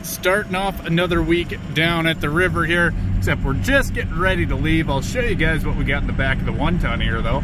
starting off another week down at the river here, except we're just getting ready to leave. I'll show you guys what we got in the back of the 1-ton here though.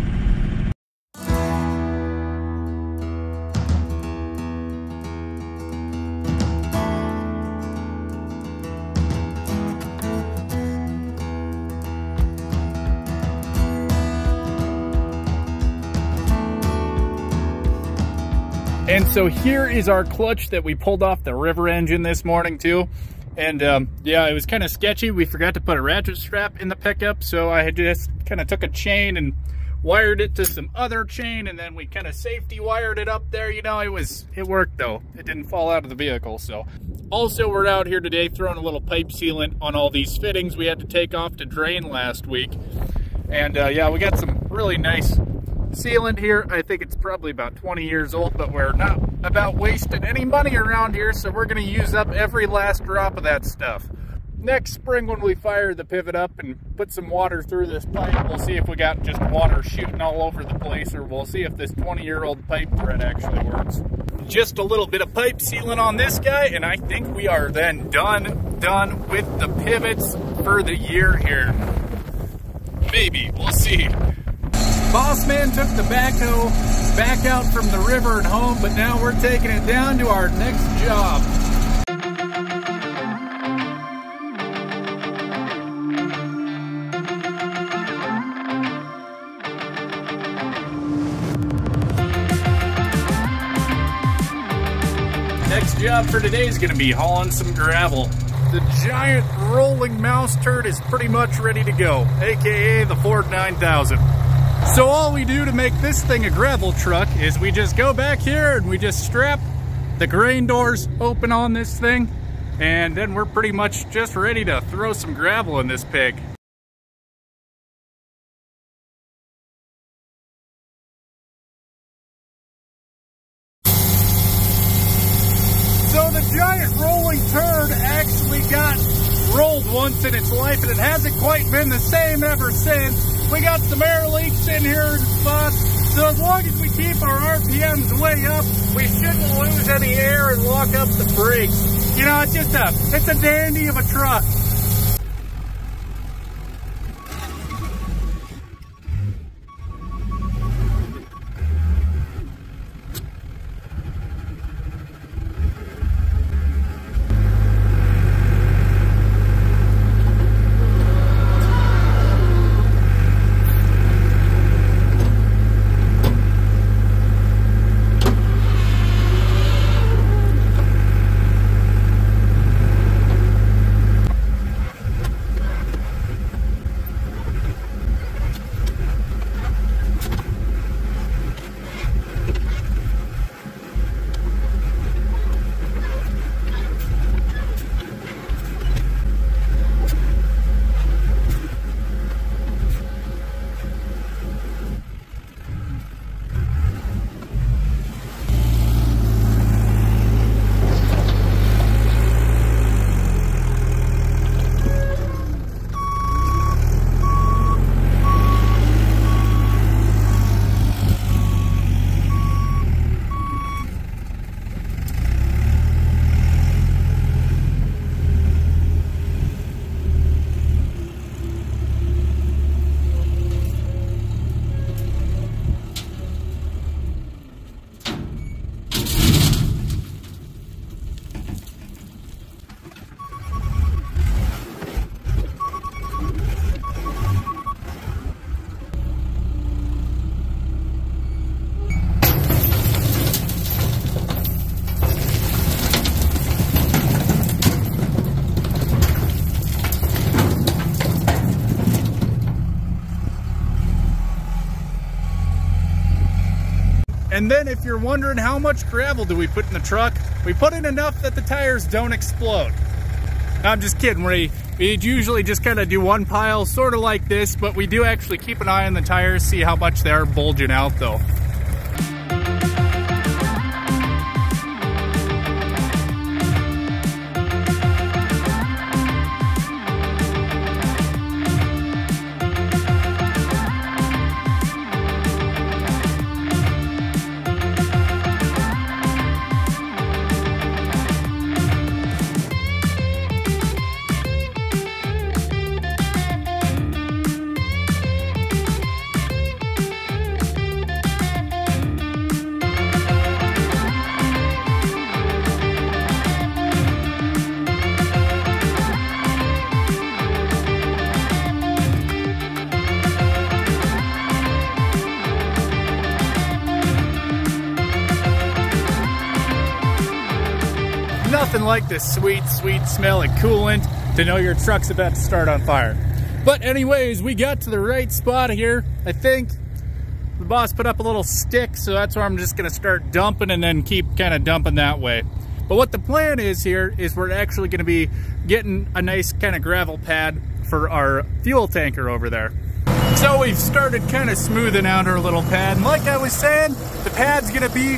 And so here is our clutch that we pulled off the river engine this morning too. And yeah, it was kind of sketchy. We forgot to put a ratchet strap in the pickup, so I had just kind of took a chain and wired it to some other chain, and then we kind of safety wired it up there. You know, it worked though. It didn't fall out of the vehicle. So also we're out here today throwing a little pipe sealant on all these fittings we had to take off to drain last week. And yeah, we got some really nice sealant here. I think it's probably about 20 years old, but we're not about wasting any money around here, so we're going to use up every last drop of that stuff. Next spring, when we fire the pivot up and put some water through this pipe, we'll see if we got just water shooting all over the place, or we'll see if this 20-year-old pipe thread actually works. Just a little bit of pipe sealant on this guy, and I think we are then done with the pivots for the year here. Maybe, we'll see. Boss man took the backhoe back out from the river and home, but now we're taking it down to our next job. Next job for today is going to be hauling some gravel. The giant rolling mouse turd is pretty much ready to go, aka the Ford 9000. So all we do to make this thing a gravel truck is we just go back here and we just strap the grain doors open on this thing, and then we're pretty much just ready to throw some gravel in this pig. So the giant rolling turd actually got rolled once in its life, and it hasn't quite been the same ever since. We got some air leaks in here and spots, so as long as we keep our RPMs way up, we shouldn't lose any air and lock up the brakes. You know, it's a dandy of a truck. And then if you're wondering how much gravel do we put in the truck, we put in enough that the tires don't explode. I'm just kidding, we usually just kind of do one pile, sort of like this, but we do actually keep an eye on the tires, see how much they are bulging out though. nothing like the sweet, sweet smell of coolant to know your truck's about to start on fire. But anyways, we got to the right spot here. I think the boss put up a little stick, so that's where I'm just gonna start dumping and then keep kind of dumping that way. But what the plan is here is we're actually gonna be getting a nice kind of gravel pad for our fuel tanker over there. So we've started kind of smoothing out our little pad. And like I was saying, the pad's gonna be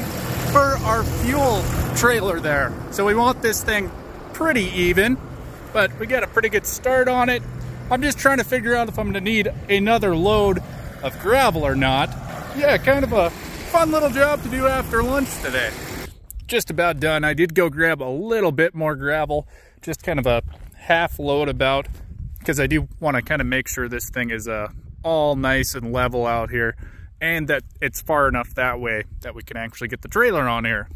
for our fuel trailer there. So we want this thing pretty even, but we got a pretty good start on it. I'm just trying to figure out if I'm gonna need another load of gravel or not. Yeah, kind of a fun little job to do after lunch today. Just about done. I did go grab a little bit more gravel, just kind of a half load about, because I do want to kind of make sure this thing is all nice and level out here, and that it's far enough that way that we can actually get the trailer on here.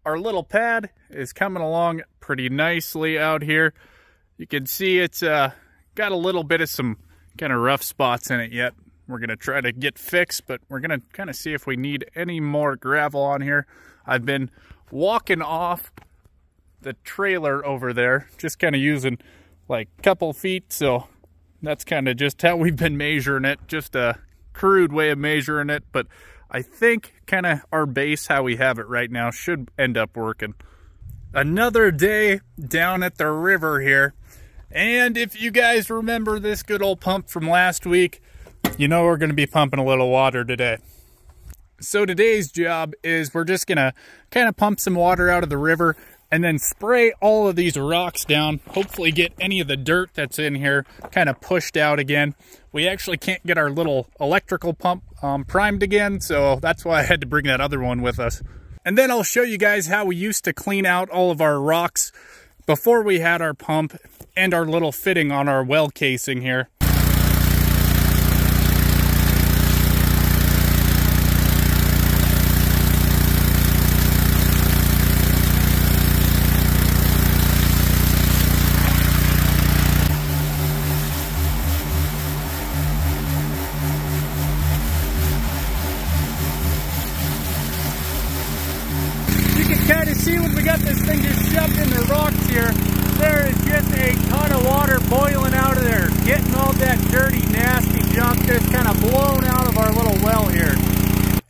Our little pad is coming along pretty nicely out here. You can see it's got a little bit of some kind of rough spots in it yet. We're gonna try to get fixed, but we're gonna kind of see if we need any more gravel on here. I've been walking off the trailer over there, just kind of using like a couple feet, so that's kind of just how we've been measuring it, just a crude way of measuring it, but I think kind of our base, how we have it right now, should end up working. Another day down at the river here. And if you guys remember this good old pump from last week, you know we're going to be pumping a little water today. So today's job is we're just going to kind of pump some water out of the river and then spray all of these rocks down, hopefully get any of the dirt that's in here kind of pushed out again. We actually can't get our little electrical pump primed again, so that's why I had to bring that other one with us. And then I'll show you guys how we used to clean out all of our rocks before we had our pump and our little fitting on our well casing here. Kind of see when we got this thing just shoved in the rocks here, there is just a ton of water boiling out of there, getting all that dirty, nasty junk just kind of blown out of our little well here.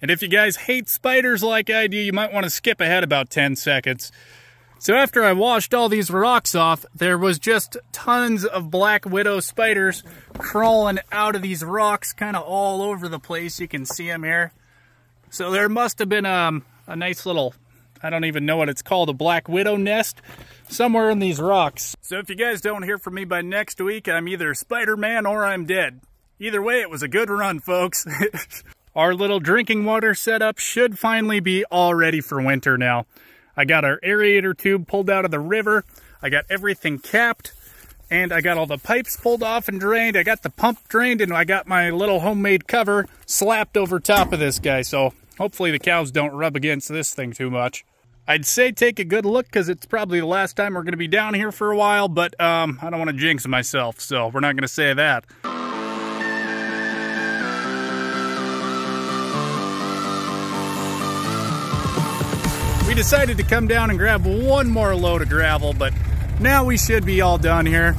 And if you guys hate spiders like I do, you might want to skip ahead about 10 seconds. So after I washed all these rocks off, there was just tons of black widow spiders crawling out of these rocks kind of all over the place. You can see them here. So there must have been a nice little, I don't even know what it's called, a black widow nest somewhere in these rocks. So if you guys don't hear from me by next week, I'm either Spider-Man or I'm dead. Either way, it was a good run, folks. Our little drinking water setup should finally be all ready for winter now. I got our aerator tube pulled out of the river. I got everything capped, and I got all the pipes pulled off and drained. I got the pump drained, and I got my little homemade cover slapped over top of this guy. So hopefully the cows don't rub against this thing too much. I'd say take a good look because it's probably the last time we're going to be down here for a while, but I don't want to jinx myself, so we're not going to say that. We decided to come down and grab one more load of gravel, but now we should be all done here.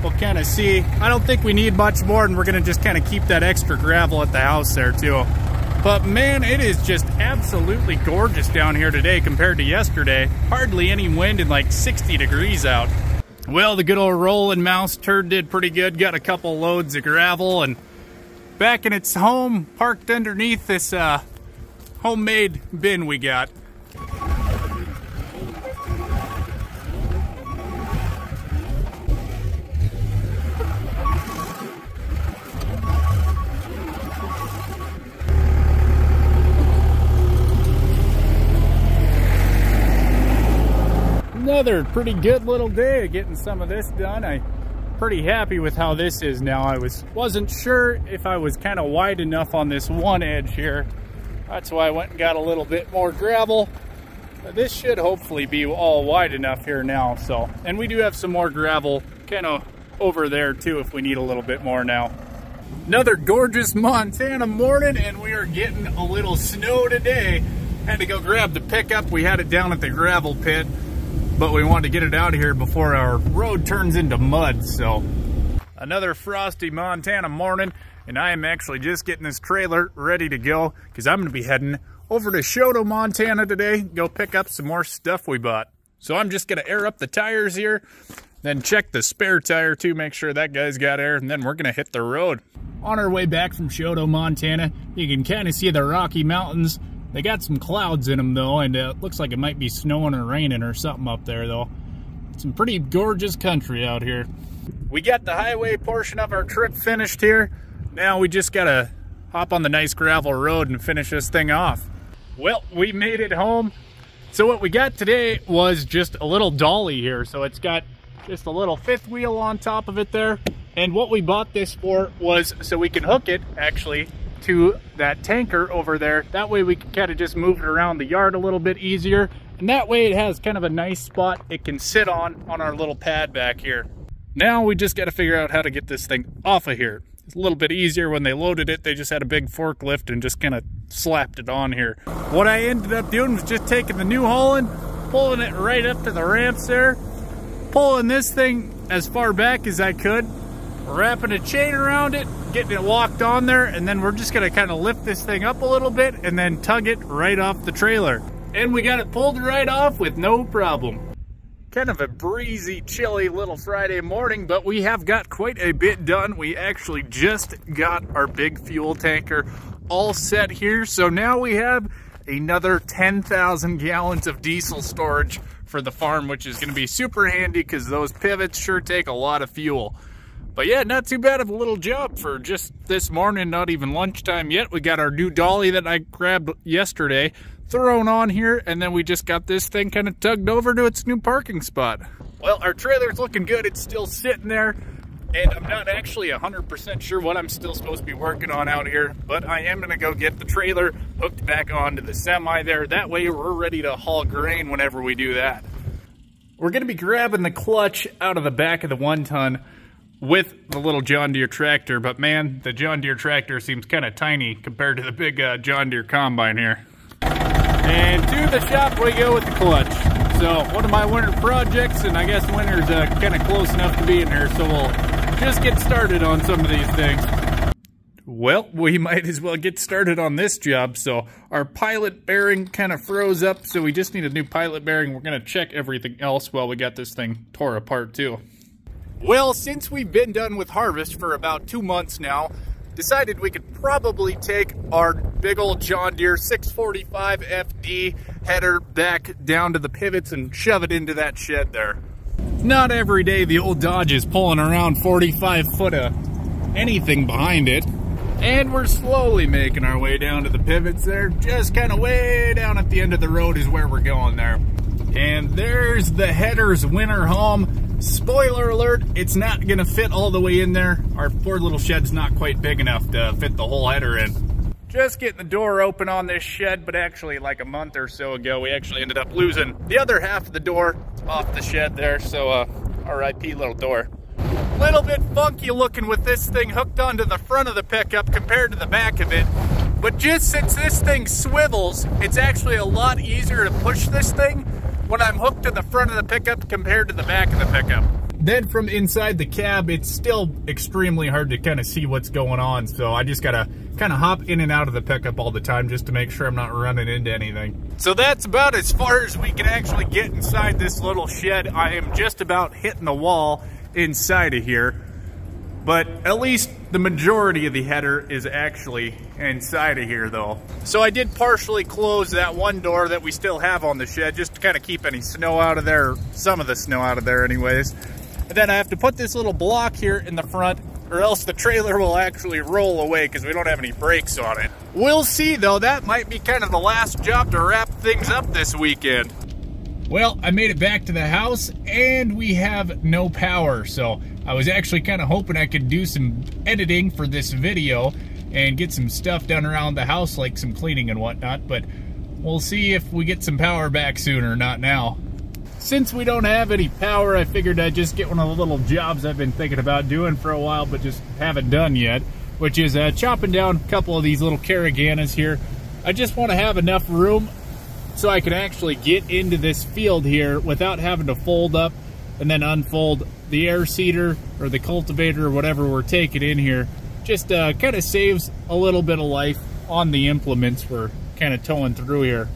we'll kind of see. I don't think we need much more, and we're gonna just kind of keep that extra gravel at the house there too. But man, it is just absolutely gorgeous down here today compared to yesterday. Hardly any wind and like 60 degrees out. Well, the good old rolling mouse turd did pretty good. Got a couple loads of gravel and back in its home, parked underneath this homemade bin we got. Another pretty good little day of getting some of this done. I'm pretty happy with how this is now. I wasn't sure if I was kind of wide enough on this one edge here. That's why I went and got a little bit more gravel. But this should hopefully be all wide enough here now. So, and we do have some more gravel kind of over there too if we need a little bit more now. Another gorgeous Montana morning, and we are getting a little snow today. Had to go grab the pickup. We had it down at the gravel pit, but we wanted to get it out of here before our road turns into mud. So another frosty Montana morning, and I am actually just getting this trailer ready to go because I'm going to be heading over to Choteau, Montana today, go pick up some more stuff we bought. So I'm just going to air up the tires here, then check the spare tire too, make sure that guy's got air, and then we're going to hit the road. On our way back from Choteau, Montana, you can kind of see the Rocky Mountains. They got some clouds in them though, and it looks like it might be snowing or raining or something up there though. Some pretty gorgeous country out here. We got the highway portion of our trip finished here. Now we just gotta hop on the nice gravel road and finish this thing off. Well, we made it home. So what we got today was just a little dolly here. So it's got just a little fifth wheel on top of it there. And what we bought this for was so we can hook it actually to that tanker over there. That way we can kind of just move it around the yard a little bit easier. And that way it has kind of a nice spot it can sit on our little pad back here. Now we just got to figure out how to get this thing off of here. It's a little bit easier. When they loaded it, they just had a big forklift and just kind of slapped it on here. What I ended up doing was just taking the New Holland, pulling it right up to the ramps there, pulling this thing as far back as I could, wrapping a chain around it, getting it locked on there, and then we're just gonna kind of lift this thing up a little bit and then tug it right off the trailer. And we got it pulled right off with no problem. Kind of a breezy, chilly little Friday morning, but we have got quite a bit done. We actually just got our big fuel tanker all set here. So now we have another 10,000 gallons of diesel storage for the farm, which is gonna be super handy because those pivots sure take a lot of fuel. But yeah, not too bad of a little job for just this morning, not even lunchtime yet. We got our new dolly that I grabbed yesterday thrown on here, and then we just got this thing kind of tugged over to its new parking spot. Well, our trailer's looking good. It's still sitting there, and I'm not actually 100% sure what I'm still supposed to be working on out here, but I am gonna go get the trailer hooked back onto the semi there. That way we're ready to haul grain whenever we do that. We're gonna be grabbing the clutch out of the back of the 1-ton with the little John Deere tractor, but man, the John Deere tractor seems kind of tiny compared to the big John Deere combine here. And to the shop we go with the clutch. So one of my winter projects, and I guess winter's kind of close enough to be in here, so we'll just get started on some of these things. Well, we might as well get started on this job. So our pilot bearing kind of froze up, so we just need a new pilot bearing. We're gonna check everything else while we got this thing tore apart too. Well, since we've been done with harvest for about 2 months now, decided we could probably take our big old John Deere 645 FD header back down to the pivots and shove it into that shed there. Not every day the old Dodge is pulling around 45 foot of anything behind it. And we're slowly making our way down to the pivots there. Just kind of way down at the end of the road is where we're going there. And there's the header's winter home. Spoiler alert, it's not gonna fit all the way in there. Our poor little shed's not quite big enough to fit the whole header in. Just getting the door open on this shed, but actually like a month or so ago, we actually ended up losing the other half of the door off the shed there, so RIP little door. Little bit funky looking with this thing hooked onto the front of the pickup compared to the back of it, but just since this thing swivels, it's actually a lot easier to push this thing when I'm hooked to the front of the pickup compared to the back of the pickup. Then from inside the cab, it's still extremely hard to kind of see what's going on. So I just gotta kind of hop in and out of the pickup all the time just to make sure I'm not running into anything. So that's about as far as we can actually get inside this little shed. I am just about hitting the wall inside of here. But at least the majority of the header is actually inside of here though. So I did partially close that one door that we still have on the shed just to kind of keep any snow out of there, some of the snow out of there anyways. And then I have to put this little block here in the front or else the trailer will actually roll away because we don't have any brakes on it. We'll see though, that might be kind of the last job to wrap things up this weekend. Well, I made it back to the house and we have no power, so I was actually kind of hoping I could do some editing for this video and get some stuff done around the house, like some cleaning and whatnot, but we'll see if we get some power back soon or not now. Since we don't have any power, I figured I'd just get one of the little jobs I've been thinking about doing for a while but just haven't done yet, which is chopping down a couple of these little caraganas here. I just want to have enough room so I can actually get into this field here without having to fold up and then unfold the air seeder or the cultivator or whatever we're taking in here. Just kind of saves a little bit of life on the implements we're kind of towing through here.